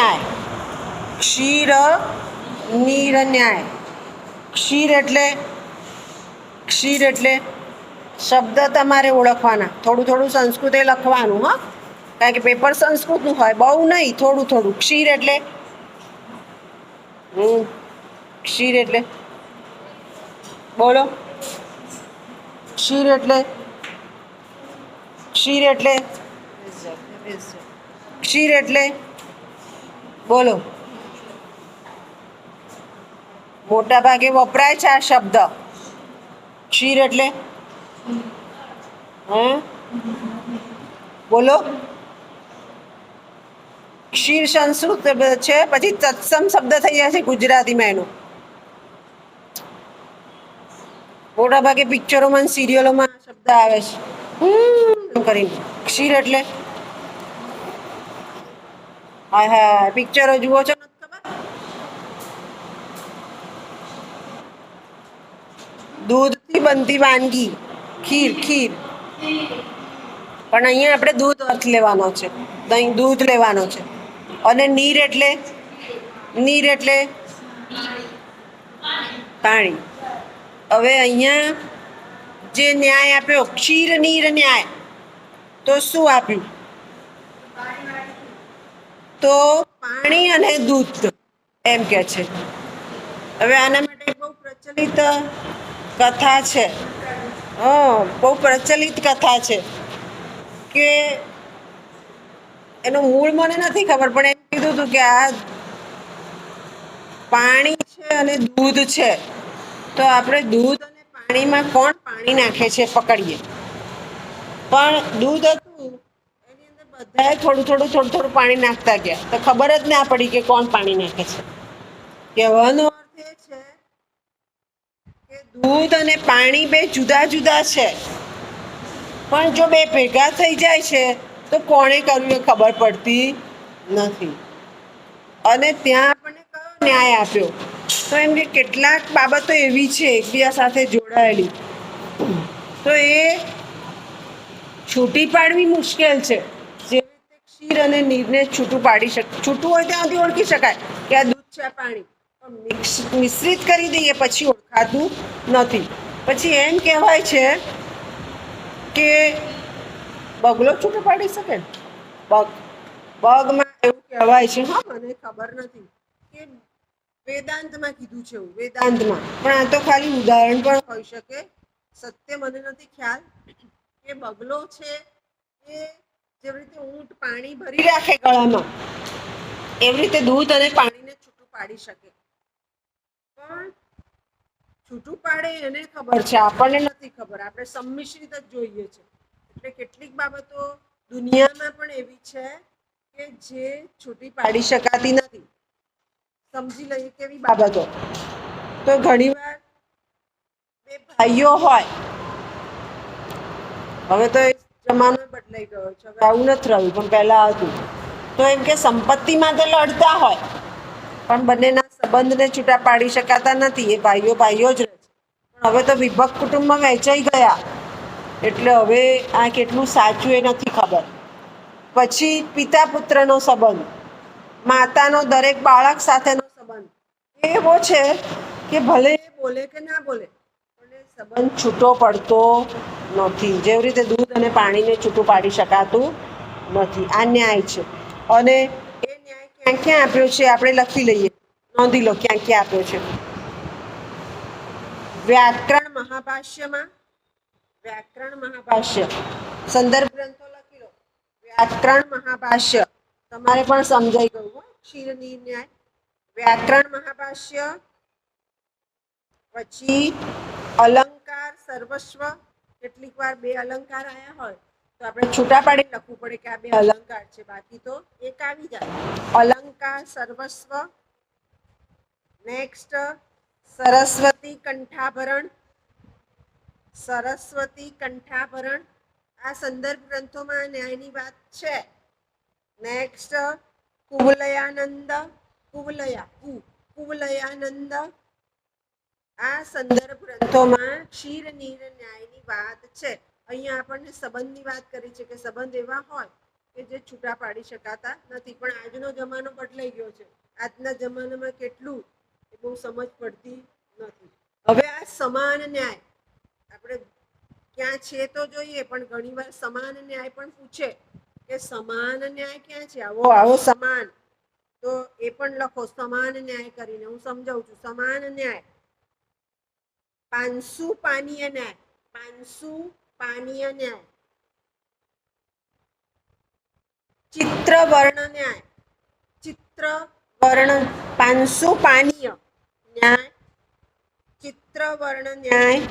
ન્યાય. ક્ષીર નીર ન્યાય. ક્ષીર એટલે શબ્દ તમારે ઓળખવાના. થોડું થોડું સંસ્કૃતે લખવાનું. હા, કારણ કે પેપર સંસ્કૃતનું હોય, બહુ નહીં, થોડું થોડું. ક્ષીર એટલે ક્ષીર એટલે બોલો. ક્ષીર એટલે ક્ષીર એટલે બોલો. મોટા ભાગે વપરાય છે આ શબ્દ. ક્ષીર એટલે બોલો. ક્ષીર સંસ્કૃત છે, પછી તત્સમ શબ્દ થઈ જાય છે ગુજરાતીમાં એનો. મોટા ભાગે પિક્ચરોમાં સિરિયલોમાં શબ્દ આવે છે કરીને. ક્ષીર એટલે હા, પિક્ચરો જુઓ છો? દૂધથી બનતી વાનગી ખીર. પણ અહીંયા આપણે દૂધ અર્થ લેવાનો છે, દહીં દૂધ લેવાનો છે. અને નીર એટલે પાણી. હવે અહીંયા જે ન્યાય આપ્યો ક્ષીર નીર ન્યાય, તો શું આપ્યું? તો પાણી અને દૂધ એમ કે છે. હવે આના માટે બહુ પ્રચલિત કથા છે. બહુ પ્રચલિત કથા છે કે એનું મૂળ મને નથી ખબર, પણ એમ કીધું હતું કે આ પાણી છે અને દૂધ છે, તો આપણે દૂધ અને પાણીમાં કોણ પાણી નાખે છે પકડીએ. પણ દૂધ હતું, એની અંદર બધાએ થોડું પાણી નાખતા ગયા, તો ખબર જ ના પડી કે કોણ પાણી નાખે છે. કહેવાનો અર્થ એ છે કે દૂધ અને પાણી બે જુદા જુદા છે, પણ જો બે ભેગા થઈ જાય છે તો કોણે કર્યું એ ખબર પડતી નથી. અને ત્યાં આપણને કયો ન્યાય આપ્યો? તો એમ કે કેટલાક બાબતો એવી છે એકબીજા સાથે જોડાયેલી, તો એ છૂટી પાડવી મુશ્કેલ છે. જેવી રીતે ક્ષીર અને નીરને છૂટું પાડી છૂટું હોય ત્યાંથી ઓળખી શકાય કે આ દૂધ છે, પાણી. મિશ્રિત કરી દઈએ પછી ઓળખાતું નથી. પછી એમ કહેવાય છે કે બગલો છૂટું પાડી શકે. બગમાં એવું કહેવાય છે, હા, મને ખબર નથી કે વેદાંતમાં કીધું છે એવું, વેદાંતમાં. પણ આ તો ખાલી ઉદાહરણ પણ હોઈ શકે, સત્ય મને નથી ખ્યાલ. કે બગલો છે એ જેવી રીતે ઊંટ પાણી ભરી રાખે ગળામાં, એવી રીતે દૂધ અને પાણીને છૂટું પાડી શકે. પણ છૂટું પાડે એને ખબર છે, આપણને નથી ખબર. આપણે સંમિશ્રિત જ જોઈએ છે. એટલે કેટલીક બાબતો દુનિયામાં પણ એવી છે કે જે છૂટી પાડી શકાતી નથી. સમજી લઈએ કેવી બાબતો? તો ઘણીવાર બે ભાઈઓ હોય, હવે તો જમાનો બદલાઈ ગયો છે, હવે આવું નથી રહ્યું, પણ પહેલા હતું. તો એમ કે સંપત્તિમાં તો લડતા હોય, પણ બંનેના સંબંધને છૂટા પાડી શકાતા નથી. એ ભાઈઓ જ રહે છે. પણ હવે તો વિભક્ત કુટુંબમાં વહેંચાઈ ગયા, એટલે હવે આ કેટલું સાચું એ નથી ખબર. પછી પિતા પુત્રનો સંબંધ, માતાનો દરેક બાળક સાથેનો સંબંધ એવો છે કે ભલે એ બોલે કે ના બોલે, પણ એ સંબંધ છૂટો પડતો નથી. જેવી રીતે દૂધ અને પાણીને છૂટું પાડી શકાતું નથી. આ ન્યાય છે. અને એ ન્યાય ક્યાં આપ્યો છે આપણે લખી લઈએ, નોંધી લો ક્યાં આપ્યો છે. વ્યાકરણ મહાભાષ્ય, સંદર્ભ ગ્રંથો લખી લો. વ્યાકરણ મહાભાષ્ય તમારે પણ સમજાઈ ગયું. ક્ષીર નીર ન્યાય, વ્યાકરણ મહાભાષ્ય. પછી અલંકાર સર્વસ્વ, કેટલીક વાર બે અલંકાર આયા હોય તો આપણે છૂટા પાડી લખવું પડે કે આ બે અલંકાર છે, બાકી તો એક આવી જાય. અલંકાર સર્વસ્વ. નેક્સ્ટ સરસ્વતી કંઠાભરણ. આ સંદર્ભ ગ્રંથોમાં ન્યાયની વાત છે. નેક્સ્ટ કુવલયાનંદ. આ સંદર્ભ ગ્રંથોમાં ક્ષીર નીર ન્યાયની વાત છે. અહીંયા આપણને સંબંધની વાત કરી છે કે સંબંધ એવા હોય કે જે છૂટા પાડી શકાતા નથી. પણ આજનો જમાનો બદલાઈ ગયો છે. આજના જમાનામાં કેટલું એ બહુ સમજ પડતી નથી. હવે આ સમાન ન્યાય આપણે ક્યાં છે તો જોઈએ, પણ ઘણીવાર સમાન ન્યાય પણ પૂછે કે સમાન ન્યાય ક્યાં છે? આવો આવો સમાન, તો એ પણ લખો સમાન ન્યાય કરીને. હું સમજાવું છું. સમાન ન્યાય, પાંસુ પાનીય ન્યાય, પાંસુ પાનીય ન્યાય, ચિત્ર વર્ણ ન્યાય, ચિત્ર વર્ણ, પાંસુ પાનીય ન્યાય, ચિત્ર વર્ણ ન્યાય,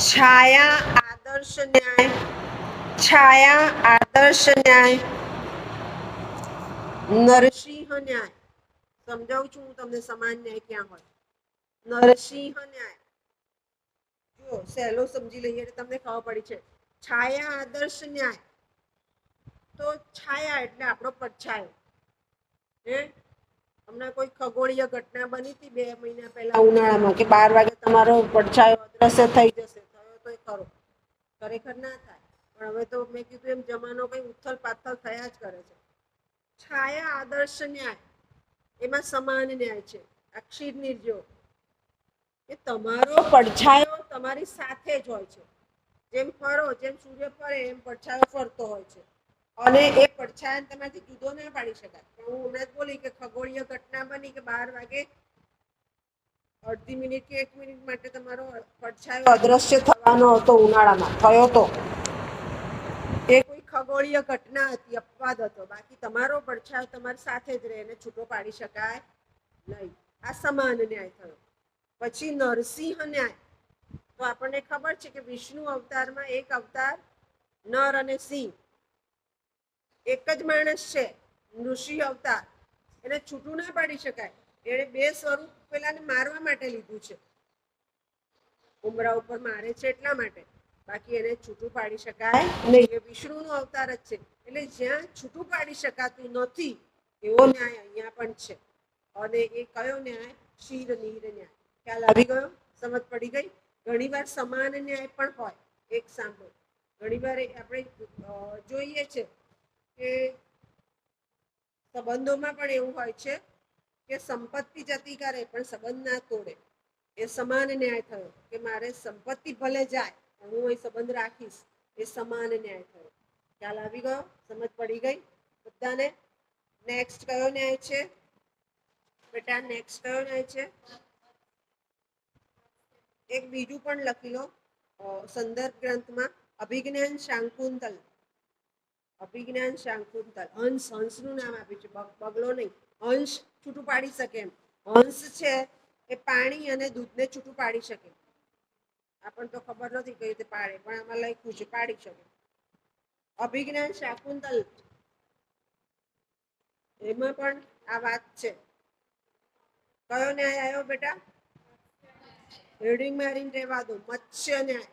છાયા આદર્શ ન્યાય, છાયા આદર્શ ન્યાય, નરસિંહ ન્યાય. સમજાવું છું હું તમને સમાન ન્યાય ક્યાં હોય. નરસિંહ ન્યાય, જો સહેલો સમજી લઈએ એટલે તમને ખબર પડી છે. છાયા આદર્શ ન્યાય, તો છાયા એટલે આપણો પડછાયો. હે હમણાં કોઈ ખગોળીય ઘટના બની હતી 2 મહિના પહેલા ઉનાળામાં કે 12 વાગે તમારો પડછાયો અદ્રશ્ય થઈ જશે. થયો તો ખરો, ખરેખર ના થાય. પણ હવે તો મેં કીધું એમ જમાનો કઈ ઉથલ પાથલ થયા જ કરે છે. છાયા આદર્શ ન્યાય, એમાં સમાન ન્યાય છે. અક્ષીર નિર્જો કે તમારો પડછાયો તમારી સાથે જ હોય છે. જેમ ફરો, જેમ સૂર્ય ફરે એમ પડછાયો ફરતો હોય છે. અને એ પડછાયાને તમારાથી જુદો ના પાડી શકાય. હું હમણાં જ બોલી કે ખગોળીય ઘટના બની કે 12 વાગે અડધી મિનિટ કે 1 મિનિટ માટે તમારો પડછાયો અદ્રશ્ય થવાનો હતો ઉનાળામાં, થયો તો એ કોઈ ખગોળીય ઘટના હતી, અપવાદ હતો. બાકી તમારો પડછાયો તમારી સાથે જ રહે, એને છૂટો પાડી શકાય નહીં. આ સમાન ન્યાય થયો. પછી નરસિંહ ન્યાય, તો આપણને ખબર છે કે વિષ્ણુ અવતારમાં એક અવતાર નર અને સિંહ એક જ માણસ છે. નૃસિંહ અવતાર, એને છૂટું ના પાડી શકાય. એને 2 સ્વરૂપ પેલાને મારવા માટે લીધું છે. ઉમરા ઉપર મારે છે એટલા માટે, બાકી એને છૂટું પાડી શકાય નહીં. એ વિષ્ણુનો અવતાર જ છે. એટલે જ્યાં છૂટું પાડી શકાતું નથી એવો ન્યાય અહીંયા પણ છે. અને એ કયો ન્યાય? ક્ષીર નીર ન્યાય. ખ્યાલ આવી ગયો? સમજ પડી ગઈ? ઘણીવાર સમાન ન્યાય પણ હોય. એક સાંભળો, ઘણીવાર આપણે જોઈએ છે કે સંબંધોમાં પણ એવું હોય છે કે સંપત્તિ જતી કરે પણ સંબંધ ના તોડે. એ સમાન ન્યાય થયો કે મારે સંપત્તિ ભલે જાય પણ હું એ સંબંધ રાખીશ. એ સમાન ન્યાય થયો. ખ્યાલ આવી ગયો? સમજ પડી ગઈ બધાને? નેક્સ્ટ કયો ન્યાય છે બેટા? નેક્સ્ટ કયો ન્યાય છે? એક બીજું પણ લખી લો સંદર્ભ ગ્રંથમાં, અભિજ્ઞાન શાકુંતલ. અભિજ્ઞાન શાકુંતલ. હંસ, હંસનું નામ આપ્યું છે, બગલો નહીં. હંસ છૂટું પાડી શકે એમ. હંસ છે એ પાણી અને દૂધને છૂટું પાડી શકે. આપણને તો ખબર નથી કઈ રીતે પાડે, પણ આમાં લખ્યું છે પાડી શકે. અભિજ્ઞાન શાકુંતલ, એમાં પણ આ વાત છે. કયો ન્યાય આવ્યો બેટા? રીડિંગ મારીને રહેવા દો. મત્સ્ય ન્યાય.